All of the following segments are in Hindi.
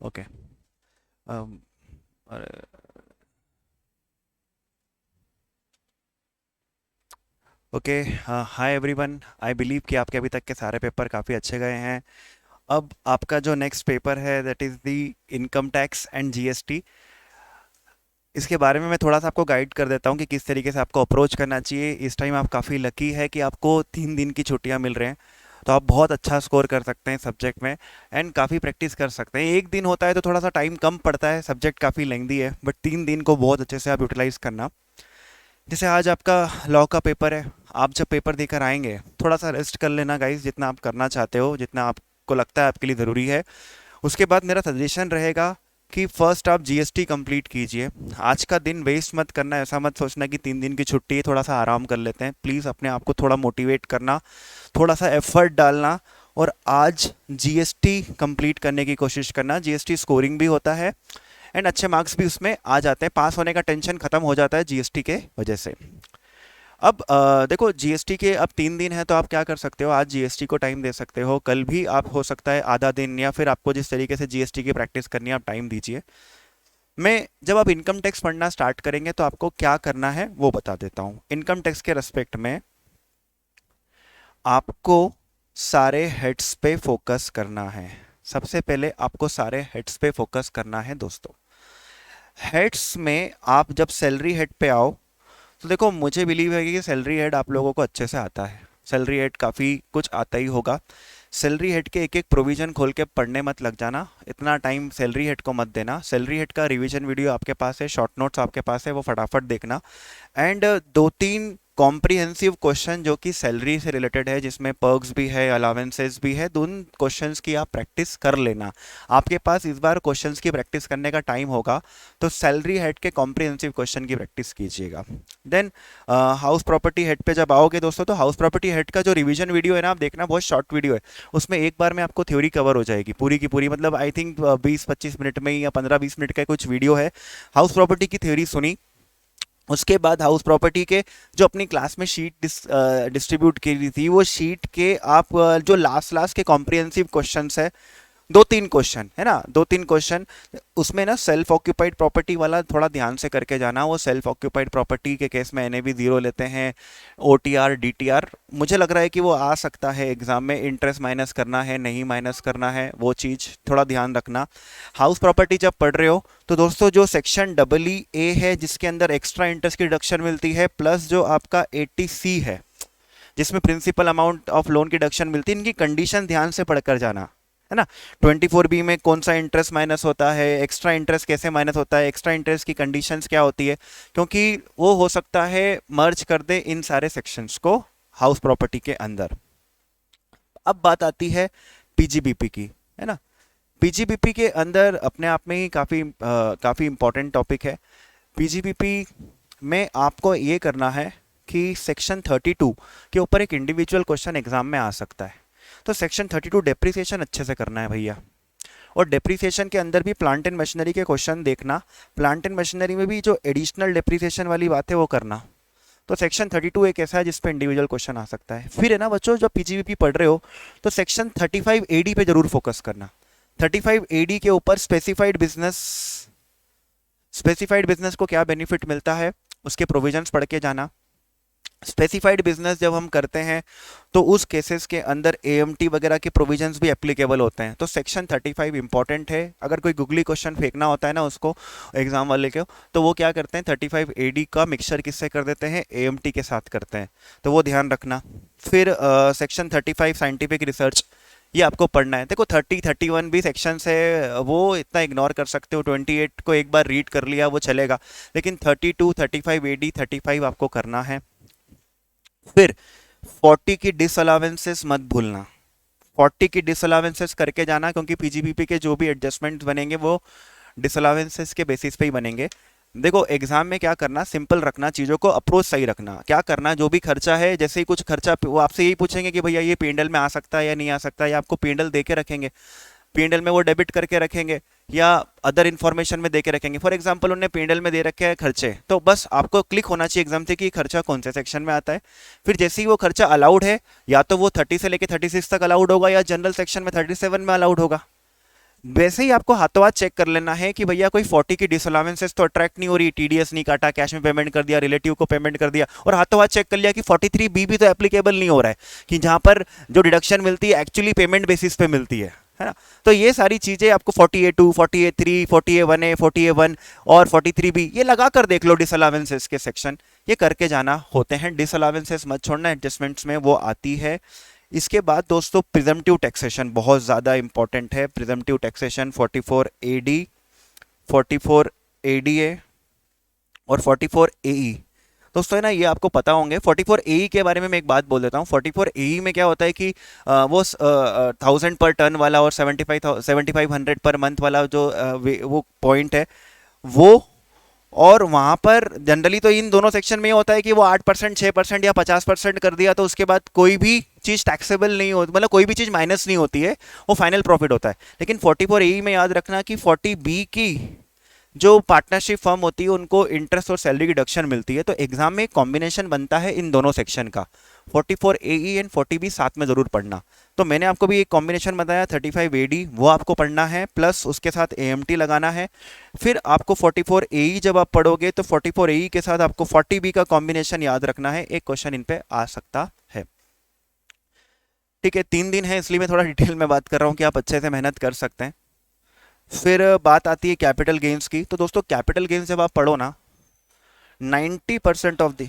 ओके। अम, अरे, okay. Hi everyone, I believe कि आपके अभी तक के सारे पेपर काफ़ी अच्छे गए हैं। अब आपका जो नेक्स्ट पेपर है that is the income tax and GST. इसके बारे में मैं थोड़ा सा आपको गाइड कर देता हूँ कि किस तरीके से आपको अप्रोच करना चाहिए। इस टाइम आप काफ़ी लकी है कि आपको 3 दिन की छुट्टियाँ मिल रहे हैं, तो आप बहुत अच्छा स्कोर कर सकते हैं सब्जेक्ट में एंड काफ़ी प्रैक्टिस कर सकते हैं। एक दिन होता है तो थोड़ा सा टाइम कम पड़ता है, सब्जेक्ट काफ़ी लेंदी है, बट 3 दिन को बहुत अच्छे से आप यूटिलाइज करना। जैसे आज आपका लॉ का पेपर है, आप जब पेपर देकर आएंगे थोड़ा सा रेस्ट कर लेना गाइस, जितना आप करना चाहते हो, जितना आपको लगता है आपके लिए ज़रूरी है। उसके बाद मेरा सजेशन रहेगा कि फर्स्ट आप जीएसटी कंप्लीट कीजिए। आज का दिन वेस्ट मत करना, ऐसा मत सोचना कि 3 दिन की छुट्टी है थोड़ा सा आराम कर लेते हैं। प्लीज़ अपने आप को थोड़ा मोटिवेट करना, थोड़ा सा एफर्ट डालना और आज जीएसटी कंप्लीट करने की कोशिश करना। जीएसटी स्कोरिंग भी होता है एंड अच्छे मार्क्स भी उसमें आ जाते हैं, पास होने का टेंशन खत्म हो जाता है जीएसटी के वजह से। अब देखो जीएसटी के अब 3 दिन है तो आप क्या कर सकते हो, आज जीएसटी को टाइम दे सकते हो, कल भी आप हो सकता है आधा दिन, या फिर आपको जिस तरीके से जीएसटी की प्रैक्टिस करनी है आप टाइम दीजिए। मैं जब आप इनकम टैक्स पढ़ना स्टार्ट करेंगे तो आपको क्या करना है वो बता देता हूँ। इनकम टैक्स के रेस्पेक्ट में आपको सारे हेड्स पे फोकस करना है। सबसे पहले आपको सारे हेड्स पे फोकस करना है दोस्तों। हेड्स में आप जब सैलरी हेड पे आओ तो देखो, मुझे बिलीव है कि सैलरी हेड आप लोगों को अच्छे से आता है। सैलरी हेड काफ़ी कुछ आता ही होगा। सैलरी हेड के एक एक प्रोविजन खोल के पढ़ने मत लग जाना, इतना टाइम सैलरी हेड को मत देना। सैलरी हेड का रिवीजन वीडियो आपके पास है, शॉर्ट नोट्स आपके पास है, वो फटाफट देखना। एंड दो तीन कॉम्प्रिहेंसिव क्वेश्चन जो कि सैलरी से रिलेटेड है, जिसमें पर्क्स भी है, अलावेंसेस भी है, उन क्वेश्चंस की आप प्रैक्टिस कर लेना। आपके पास इस बार क्वेश्चंस की प्रैक्टिस करने का टाइम होगा, तो सैलरी हेड के कॉम्प्रिहेंसिव क्वेश्चन की प्रैक्टिस कीजिएगा। देन हाउस प्रॉपर्टी हेड पे जब आओगे दोस्तों, तो हाउस प्रॉपर्टी हेड का जो रिवीजन वीडियो है ना, आप देखना, बहुत शॉर्ट वीडियो है। उसमें एक बार में आपको थ्योरी कवर हो जाएगी पूरी की पूरी, मतलब आई थिंक 20-25 मिनट में या 15-20 मिनट का कुछ वीडियो है। हाउस प्रॉपर्टी की थ्योरी सुनी, उसके बाद हाउस प्रॉपर्टी के जो अपनी क्लास में शीट डिस्ट्रीब्यूट की थी, वो शीट के आप जो लास्ट लास्ट के कॉम्प्रिहेंसिव क्वेश्चंस है, 2-3 क्वेश्चन है ना, 2-3 क्वेश्चन, उसमें ना सेल्फ ऑक्यूपाइड प्रॉपर्टी वाला थोड़ा ध्यान से करके जाना। वो सेल्फ ऑक्यूपाइड प्रॉपर्टी के केस में एनएवी जीरो लेते हैं, ओटीआर डीटीआर, मुझे लग रहा है कि वो आ सकता है एग्जाम में। इंटरेस्ट माइनस करना है नहीं माइनस करना है, वो चीज़ थोड़ा ध्यान रखना। हाउस प्रॉपर्टी जब पढ़ रहे हो तो दोस्तों, जो सेक्शन डबल ई ए है जिसके अंदर एक्स्ट्रा इंटरेस्ट की डिडक्शन मिलती है, प्लस जो आपका 80C है जिसमें प्रिंसिपल अमाउंट ऑफ लोन की डिडक्शन मिलती है, इनकी कंडीशन ध्यान से पढ़कर जाना, है ना। 24B में कौन सा इंटरेस्ट माइनस होता है, एक्स्ट्रा इंटरेस्ट कैसे माइनस होता है, एक्स्ट्रा इंटरेस्ट की कंडीशंस क्या होती है, क्योंकि वो हो सकता है मर्ज कर दे इन सारे सेक्शंस को हाउस प्रॉपर्टी के अंदर। अब बात आती है पीजीबीपी की, है ना। पीजीबीपी के अंदर अपने आप में ही काफ़ी इंपॉर्टेंट टॉपिक है। पीजीबीपी में आपको ये करना है कि सेक्शन 32 के ऊपर एक इंडिविजुअल क्वेश्चन एग्जाम में आ सकता है, तो सेक्शन 32 डेप्रिसिएशन अच्छे से करना है भैया। और डेप्रिसिएशन के अंदर भी प्लांट एंड मशीनरी के क्वेश्चन देखना, प्लांट एंड मशीनरी में भी जो एडिशनल डेप्रिसिएशन वाली बात है वो करना। तो सेक्शन 32 एक ऐसा है जिस पे इंडिविजुअल क्वेश्चन आ सकता है। फिर है ना बच्चों, जब पीजीबीपी पढ़ रहे हो तो सेक्शन 35 AD पे जरूर फोकस करना। 35 AD के ऊपर स्पेसिफाइड बिजनेस को क्या बेनिफिट मिलता है, उसके प्रोविजंस पढ़ के जाना। स्पेसिफाइड बिजनेस जब हम करते हैं तो उस केसेस के अंदर एएमटी वगैरह के प्रोविजंस भी एप्लीकेबल होते हैं, तो सेक्शन 35 इंपॉर्टेंट है। अगर कोई गूगली क्वेश्चन फेंकना होता है ना उसको एग्जाम वाले को, तो वो क्या करते हैं, 35 AD का मिक्सचर किससे कर देते हैं, एएमटी के साथ करते हैं, तो वो ध्यान रखना। फिर सेक्शन 35 साइंटिफिक रिसर्च, ये आपको पढ़ना है। देखो 30-31 भी सेक्शंस है, वो इतना इग्नोर कर सकते हो, 28 को एक बार रीड कर लिया वो चलेगा, लेकिन 32, 35 AD, 35 आपको करना है। फिर 40 की डिसअलावेंसेस मत भूलना, 40 की डिसअलावेंसेस करके जाना, क्योंकि पीजीबीपी के जो भी एडजस्टमेंट्स बनेंगे वो डिसअलावेंसेस के बेसिस पे ही बनेंगे। देखो एग्जाम में क्या करना, सिंपल रखना चीज़ों को, अप्रोच सही रखना। क्या करना, जो भी खर्चा है, जैसे ही कुछ खर्चा वो आपसे यही पूछेंगे कि भैया ये पीएनएल में आ सकता है या नहीं आ सकता है, या आपको पीएनएल दे के रखेंगे, पीएनएल में वो डेबिट करके रखेंगे या अदर इन्फॉर्मेशन में दे के रखेंगे। फॉर एग्जांपल उन्होंने पीएनएल में दे रखे हैं खर्चे, तो बस आपको क्लिक होना चाहिए एग्जाम से कि खर्चा कौन से सेक्शन में आता है। फिर जैसे ही वो खर्चा अलाउड है, या तो वो 30 से लेके 36 तक अलाउड होगा, या जनरल सेक्शन में 37 में अलाउड होगा। वैसे ही आपको हाथों हाथ चेक कर लेना है कि भैया कोई 40 की डिसअलावेंसेस तो अट्रैक्ट नहीं हो रही, टीडीएस नहीं काटा, कैश में पेमेंट कर दिया, रिलेटिव को पेमेंट कर दिया, और हाथों हाथ चेक कर लिया कि 43 बी भी तो एप्लीकेबल नहीं हो रहा है, कि जहां पर जो डिडक्शन मिलती है एक्चुअली पेमेंट बेसिस पे मिलती है ना। तो ये सारी चीजें आपको 40A2, 40A3, 40A1A, 40A1 और 43B ये लगा कर देख लो डिसअलावेंसेस के सेक्शन, ये करके जाना होते हैं। डिसअलावेंसेस मत छोड़ना, एडजस्टमेंट्स में वो आती है। इसके बाद दोस्तों प्रिजम्पटिव टैक्सेशन बहुत ज़्यादा इंपॉर्टेंट है। प्रिजम्पटिव टैक्सेशन 44AD, 44ADA और 44AE दोस्तों है ना, ये आपको पता होंगे। 44AE के बारे में मैं एक बात बोल देता हूँ। 44AE में क्या होता है कि वो 1000 पर टन वाला और 7500 पर मंथ वाला जो वो पॉइंट है वो, और वहां पर जनरली तो इन दोनों सेक्शन में ये होता है कि वो 8%, 6% या 50% कर दिया तो उसके बाद कोई भी चीज टैक्सेबल नहीं होती, मतलब कोई भी चीज माइनस नहीं होती है, वो फाइनल प्रॉफिट होता है। लेकिन 44AE में याद रखना कि 40B की जो पार्टनरशिप फर्म होती है उनको इंटरेस्ट और सैलरी डिडक्शन मिलती है। तो एग्जाम में एक कॉम्बिनेशन बनता है इन दोनों सेक्शन का, 44AE एंड 40B साथ में जरूर पढ़ना। तो मैंने आपको भी एक कॉम्बिनेशन बताया 35AD, वो आपको पढ़ना है, प्लस उसके साथ AMT लगाना है। फिर आपको 44AE जब आप पढ़ोगे तो 44AE के साथ आपको 40B का कॉम्बिनेशन याद रखना है, एक क्वेश्चन इन पे आ सकता है। ठीक है, 3 दिन है इसलिए मैं थोड़ा डिटेल में बात कर रहा हूँ कि आप अच्छे से मेहनत कर सकते हैं। फिर बात आती है कैपिटल गेन्स की। तो दोस्तों कैपिटल गेन्स जब आप पढ़ो ना, 90% ऑफ द,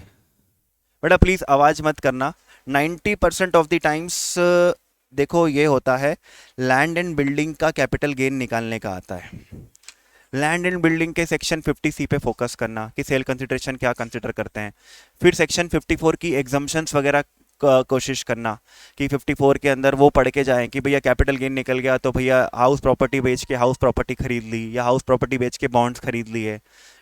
बेटा प्लीज आवाज मत करना, 90% ऑफ द टाइम्स देखो ये होता है लैंड एंड बिल्डिंग का कैपिटल गेन निकालने का आता है। लैंड एंड बिल्डिंग के सेक्शन 50C पे फोकस करना कि सेल कंसिडरेशन क्या कंसिडर करते हैं। फिर सेक्शन 54 की एग्जम्पशंस वगैरह कोशिश करना कि 54 के अंदर वो पढ़ के जाएं कि भैया कैपिटल गेन निकल गया तो भैया हाउस प्रॉपर्टी बेच के हाउस प्रॉपर्टी खरीद ली, या हाउस प्रॉपर्टी बेच के बॉन्ड्स खरीद लिए।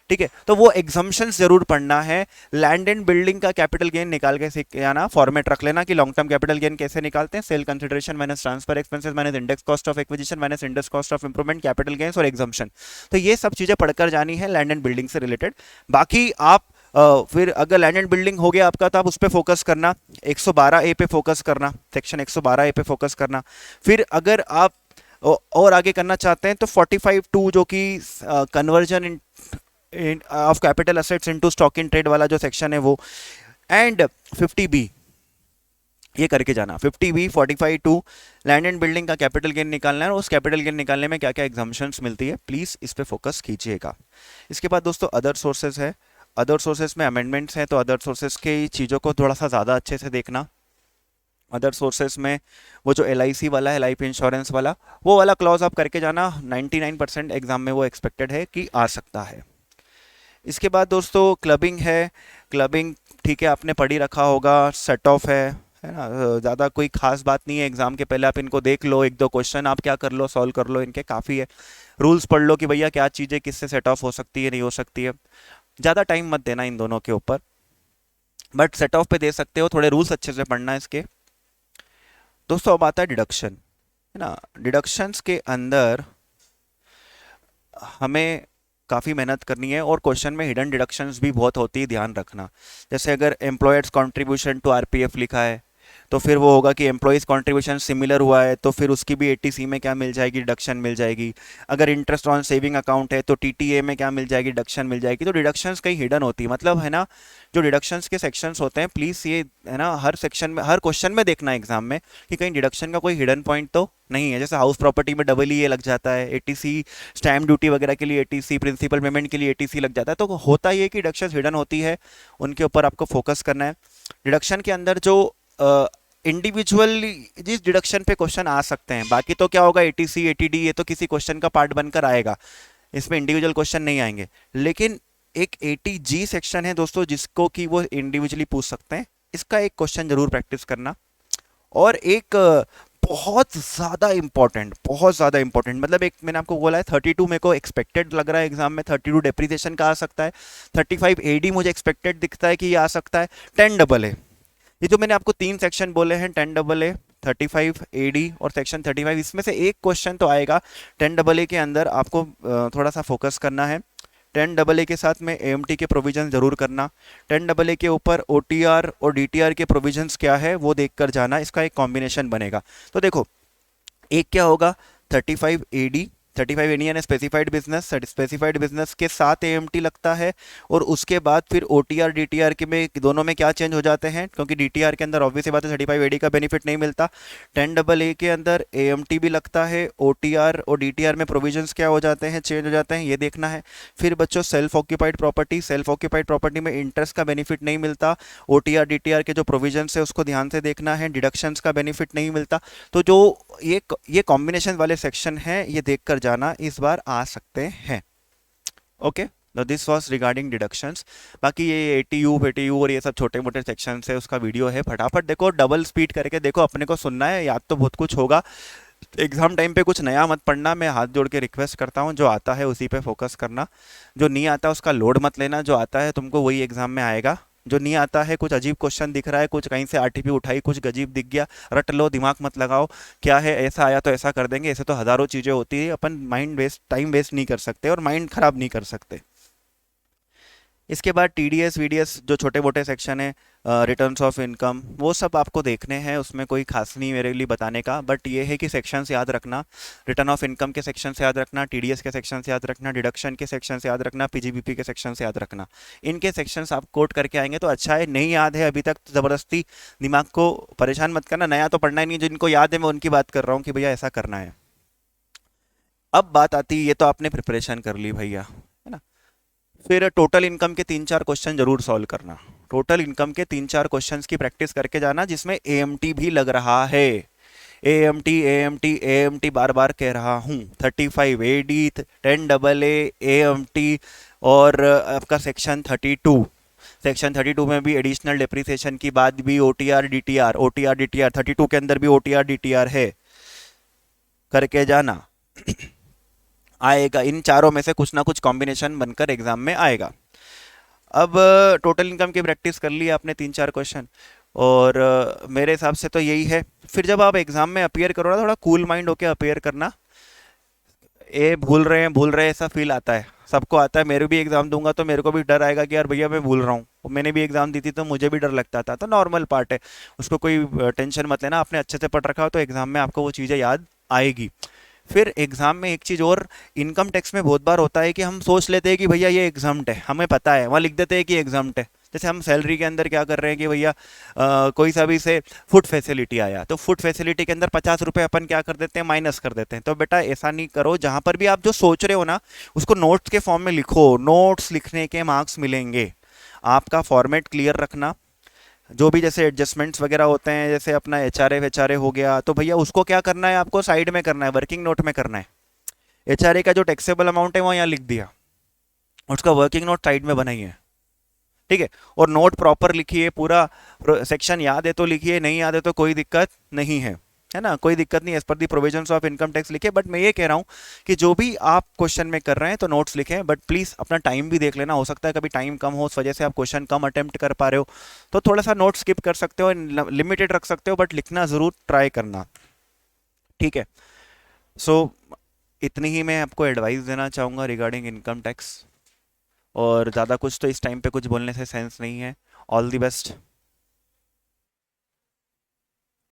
ठीक है, तो वो एग्जम्पशंस जरूर पढ़ना है। लैंड एंड बिल्डिंग का कैपिटल गेन निकाल के सीख आना, फॉर्मेट रख लेना कि लॉन्ग टर्म कैपिटल गेन कैसे निकालते हैं, sale consideration minus transfer expenses minus index cost of acquisition minus index cost of improvement, capital gains और एग्जम्पशन। तो ये सब चीजें पढ़कर जानी है लैंड एंड बिल्डिंग से रिलेटेड। बाकी आप फिर अगर लैंड एंड बिल्डिंग हो गया आपका तो आप उस पर फोकस करना, 112A पे फोकस करना, सेक्शन 112A पे फोकस करना। फिर अगर आप और आगे करना चाहते हैं तो 45(2) जो कि conversion of capital assets into stock in trade वाला जो सेक्शन है वो, एंड 50B ये करके जाना। 50B 45(2) लैंड एंड बिल्डिंग का कैपिटल गेन निकालना है, और उस कैपिटल गेन निकालने में क्या क्या एग्जाम्पशंस मिलती है प्लीज इस पे फोकस कीजिएगा। इसके बाद दोस्तों अदर सोर्सेज है। अदर सोर्सेज में अमेंडमेंट्स हैं, तो अदर सोर्सेज की चीज़ों को थोड़ा सा ज़्यादा अच्छे से देखना। अदर सोर्सेज में वो जो LIC वाला है, लाइफ इंश्योरेंस वाला, वो वाला क्लॉज आप करके जाना, 99% एग्जाम में वो एक्सपेक्टेड है कि आ सकता है। इसके बाद दोस्तों क्लबिंग है। क्लबिंग ठीक है आपने पढ़ी रखा होगा, सेट ऑफ है ना, ज़्यादा कोई खास बात नहीं है। एग्जाम के पहले आप इनको देख लो, एक दो क्वेश्चन आप क्या कर लो, सॉल्व कर लो इनके, काफ़ी है। रूल्स पढ़ लो कि भैया क्या चीज़ें किससे सेट ऑफ हो सकती है, नहीं हो सकती है। ज़्यादा टाइम मत देना इन दोनों के ऊपर, बट सेट ऑफ पे दे सकते हो, थोड़े रूल्स अच्छे से पढ़ना है इसके। दोस्तों अब आता है डिडक्शन, है ना। डिडक्शंस के अंदर हमें काफ़ी मेहनत करनी है, और क्वेश्चन में हिडन डिडक्शंस भी बहुत होती है, ध्यान रखना। जैसे अगर एम्प्लॉयर्स कॉन्ट्रीब्यूशन टू RPF लिखा है तो फिर वो होगा कि एम्प्लॉयज़ कंट्रीब्यूशन सिमिलर हुआ है तो फिर उसकी भी 80C में क्या मिल जाएगी, डिडक्शन मिल जाएगी। अगर इंटरेस्ट ऑन सेविंग अकाउंट है तो TTA में क्या मिल जाएगी, डिडक्शन मिल जाएगी। तो डिडक्शंस कहीं हिडन होती है, मतलब है ना, जो डिडक्शंस के सेक्शंस होते हैं प्लीज़ ये है ना हर सेक्शन में, हर क्वेश्चन में देखना एग्जाम में कि कहीं डिडक्शन का कोई हिडन पॉइंट तो नहीं है। जैसे हाउस प्रॉपर्टी में EE लग जाता है, 80C स्टैम्प ड्यूटी वगैरह के लिए 80C, प्रिंसिपल पेमेंट के लिए 80C लग जाता है। तो होता ये कि डिडक्शन हिडन होती है, उनके ऊपर आपको फोकस करना है। डिडक्शन के अंदर जो इंडिविजुअल जिस डिडक्शन पे क्वेश्चन आ सकते हैं, बाकी तो क्या होगा 80C 80D ये तो किसी क्वेश्चन का पार्ट बनकर आएगा, इसमें इंडिविजुअल क्वेश्चन नहीं आएंगे। लेकिन एक 80G सेक्शन है दोस्तों जिसको कि वो इंडिविजुअली पूछ सकते हैं, इसका एक क्वेश्चन जरूर प्रैक्टिस करना। और एक बहुत ज़्यादा इंपॉर्टेंट, मतलब एक मैंने आपको बोला है 32 मेरे को एक्सपेक्टेड लग रहा है एग्जाम में, 32 डेप्रिसिएशन का आ सकता है, 35AD मुझे एक्सपेक्टेड दिखता है कि ये आ सकता है, 10AA ये जो मैंने आपको 3 सेक्शन बोले हैं, 10AA, 35AD और सेक्शन 35, इसमें से एक क्वेश्चन तो आएगा 10AA के अंदर। आपको थोड़ा सा फोकस करना है। 10AA के साथ में AMT के प्रोविजन जरूर करना। 10AA के ऊपर OTR और DTR के प्रोविजंस क्या है वो देख कर जाना, इसका एक कॉम्बिनेशन बनेगा। तो देखो एक क्या होगा 35AD 35 यानी स्पेसिफाइड बिजनेस, स्पेसिफाइड बिजनेस के साथ एएमटी लगता है। और उसके बाद फिर ओटीआर डीटीआर के में दोनों में क्या चेंज हो जाते हैं, क्योंकि डीटीआर के अंदर ऑब्वियस बात है 35 का बेनिफिट नहीं मिलता। 10AA के अंदर एएमटी भी लगता है, ओटीआर और डीटीआर में प्रोविजंस क्या हो जाते हैं, चेंज हो जाते हैं, ये देखना है। फिर बच्चों self occupied property, self occupied property में इंटरेस्ट का बेनिफिट नहीं मिलता, ओटीआर डीटीआर के जो प्रोविजंस है उसको ध्यान से देखना है, डिडक्शंस का बेनिफिट नहीं मिलता। तो जो ये कॉम्बिनेशन वाले सेक्शन हैं ये देखकर जाना इस बार आ सकते हैं। ओके, तो दिस वाज रिगार्डिंग डिडक्शंस। बाकी ये एटीयू और ये सब छोटे मोटे सेक्शन है उसका वीडियो है, फटाफट देखो, डबल स्पीड करके देखो, अपने को सुनना है, याद तो बहुत कुछ होगा। एग्जाम टाइम पे कुछ नया मत पढ़ना, मैं हाथ जोड़ के रिक्वेस्ट करता हूँ, जो आता है उसी पे फोकस करना, जो नहीं आता उसका लोड मत लेना, जो आता है तुमको वही एग्जाम में आएगा। जो नहीं आता है, कुछ अजीब क्वेश्चन दिख रहा है, कुछ कहीं से आरटीपी उठाई, कुछ गजीब दिख गया, रट लो, दिमाग मत लगाओ, क्या है ऐसा आया तो ऐसा कर देंगे, ऐसे तो हजारों चीज़ें होती है, अपन माइंड वेस्ट, टाइम वेस्ट नहीं कर सकते और माइंड खराब नहीं कर सकते। इसके बाद टीडीएस वीडीएस जो छोटे मोटे सेक्शन है, रिटर्न्स ऑफ इनकम, वो सब आपको देखने हैं, उसमें कोई खास नहीं मेरे लिए बताने का, बट ये है कि सेक्शंस याद रखना, रिटर्न ऑफ इनकम के सेक्शंस याद रखना, टीडीएस के सेक्शंस याद रखना, डिडक्शन के सेक्शंस याद रखना, पीजीबीपी के सेक्शंस याद रखना। इनके सेक्शंस आप कोट करके आएंगे तो अच्छा है, नहीं याद है अभी तक तो ज़बरदस्ती दिमाग को परेशान मत करना, नया तो पढ़ना ही नहीं, जिनको याद है मैं उनकी बात कर रहा हूँ कि भैया ऐसा करना है। अब बात आती है, ये तो आपने प्रिपरेशन कर ली भैया, है ना, फिर टोटल इनकम के 3-4 क्वेश्चन जरूर सॉल्व करना, टोटल इनकम के 3-4 क्वेश्चंस की प्रैक्टिस करके जाना जिसमें एएमटी भी लग रहा है। एएमटी एएमटी एएमटी बार बार कह रहा हूँ, 35 AD, 10AA एएमटी, और आपका सेक्शन 32 में भी एडिशनल डेप्रिसिएशन की बात भी, ओटीआर डीटीआर 32 के अंदर भी ओटीआर डीटीआर है, करके जाना। आएगा, इन चारों में से कुछ ना कुछ कॉम्बिनेशन बनकर एग्जाम में आएगा। अब टोटल इनकम की प्रैक्टिस कर ली आपने 3-4 क्वेश्चन, और मेरे हिसाब से तो यही है। फिर जब आप एग्जाम में अपियर करो ना, थोड़ा कूल माइंड होके अपियर करना, ये भूल रहे हैं ऐसा फील आता है, सबको आता है, मेरे भी एग्जाम दूंगा तो मेरे को भी डर आएगा कि यार भैया मैं भूल रहा हूँ, मैंने भी एग्जाम दी थी तो मुझे भी डर लगता था, तो नॉर्मल पार्ट है, उसको कोई टेंशन मत लेना, आपने अच्छे से पढ़ रखा हो तो एग्जाम में आपको वो चीज़ें याद आएगी। फिर एग्जाम में एक चीज़ और, इनकम टैक्स में बहुत बार होता है कि हम सोच लेते हैं कि भैया ये एग्जाम्ड है, हमें पता है, वहाँ लिख देते हैं कि एग्जाम्ड है। जैसे हम सैलरी के अंदर क्या कर रहे हैं कि भैया कोई सा भी से फूड फैसिलिटी आया तो फूड फैसिलिटी के अंदर 50 रुपये अपन क्या कर देते हैं, माइनस कर देते हैं। तो बेटा ऐसा नहीं करो, जहाँ पर भी आप जो सोच रहे हो ना उसको नोट्स के फॉर्म में लिखो, नोट्स लिखने के मार्क्स मिलेंगे। आपका फॉर्मेट क्लियर रखना, जो भी जैसे एडजस्टमेंट्स वगैरह होते हैं, जैसे अपना एचआरए हो गया, तो भैया उसको क्या करना है, आपको साइड में करना है, वर्किंग नोट में करना है। एचआरए का जो टैक्सेबल अमाउंट है वो यहाँ लिख दिया, उसका वर्किंग नोट साइड में बनाइए, ठीक है। और नोट प्रॉपर लिखिए, पूरा सेक्शन याद है तो लिखिए, नहीं याद है तो कोई दिक्कत नहीं है ना, कोई दिक्कत नहीं, as per the provisions of income tax लिखे। बट मैं ये कह रहा हूँ कि जो भी आप क्वेश्चन में कर रहे हैं तो नोट्स लिखें, बट प्लीज़ अपना टाइम भी देख लेना, हो सकता है कभी टाइम कम हो, उस वजह से आप क्वेश्चन कम अटेम्प्ट कर पा रहे हो, तो थोड़ा सा नोट स्किप कर सकते हो, लिमिटेड रख सकते हो, बट लिखना ज़रूर ट्राई करना, ठीक है। सो इतनी ही मैं आपको एडवाइस देना चाहूँगा रिगार्डिंग इनकम टैक्स, और ज़्यादा कुछ तो इस टाइम पे कुछ बोलने से सेंस नहीं है। All the best.